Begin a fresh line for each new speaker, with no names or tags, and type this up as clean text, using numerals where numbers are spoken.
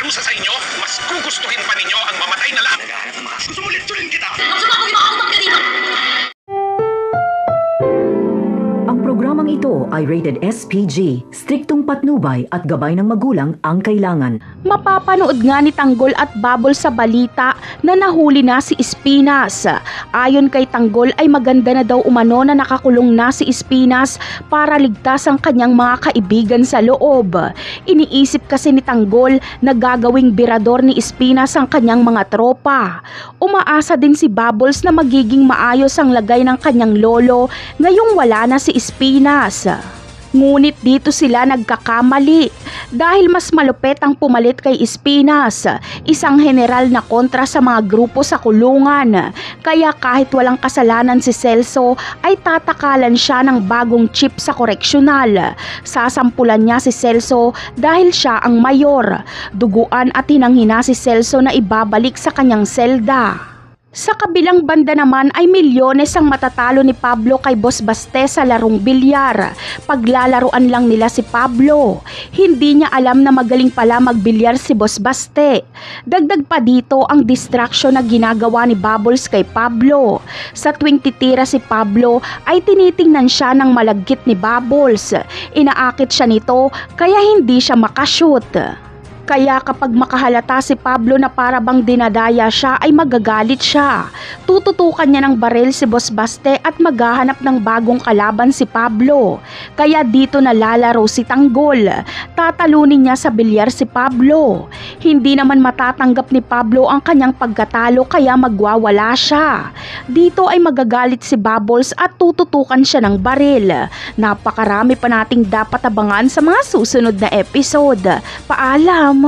magpaparusa sa inyo, mas gugustuhin pa ninyo ang mamatay na lang. Naghahanap ng mga gusto mo litsurin kita.
Ang programang ito ay rated SPG, striktong patnubay at gabay ng magulang ang kailangan.
Mapapanood nga ni Tanggol at Bubble sa balita na nahuli na si Espinas. Ayon kay Tanggol ay maganda na daw umano na nakakulong na si Espinas para ligtas ang kanyang mga kaibigan sa loob. Iniisip kasi ni Tanggol na gagawing birador ni Espinas ang kanyang mga tropa. Umaasa din si Bubbles na magiging maayos ang lagay ng kanyang lolo ngayong wala na si Espinas. Ngunit dito sila nagkakamali dahil mas malupit ang pumalit kay Espinas, isang general na kontra sa mga grupo sa kulungan. Kaya kahit walang kasalanan si Celso ay tatakalan siya ng bagong chief sa koreksyonal. Sasampulan niya si Celso dahil siya ang mayor. Duguan at hinanghina si Celso na ibabalik sa kanyang selda. Sa kabilang banda naman ay milyones ang matatalo ni Pablo kay Boss Baste sa larong bilyar. Paglalaruan lang nila si Pablo. Hindi niya alam na magaling pala magbilyar si Boss Baste. Dagdag pa dito ang distraction na ginagawa ni Bubbles kay Pablo. Sa tuwing titira si Pablo ay tinitingnan siya ng malagkit ni Bubbles. Inaakit siya nito kaya hindi siya makashoot. Kaya kapag makahalata si Pablo na para bang dinadaya siya ay magagalit siya. Tututukan niya ng baril si Boss Baste at maghahanap ng bagong kalaban si Pablo. Kaya dito nalalaro si Tanggol. Tatalunin niya sa bilyar si Pablo. Hindi naman matatanggap ni Pablo ang kanyang pagkatalo kaya magwawala siya. Dito ay magagalit si Bubbles at tututukan siya ng baril. Napakarami pa nating dapat abangan sa mga susunod na episode. Paalam!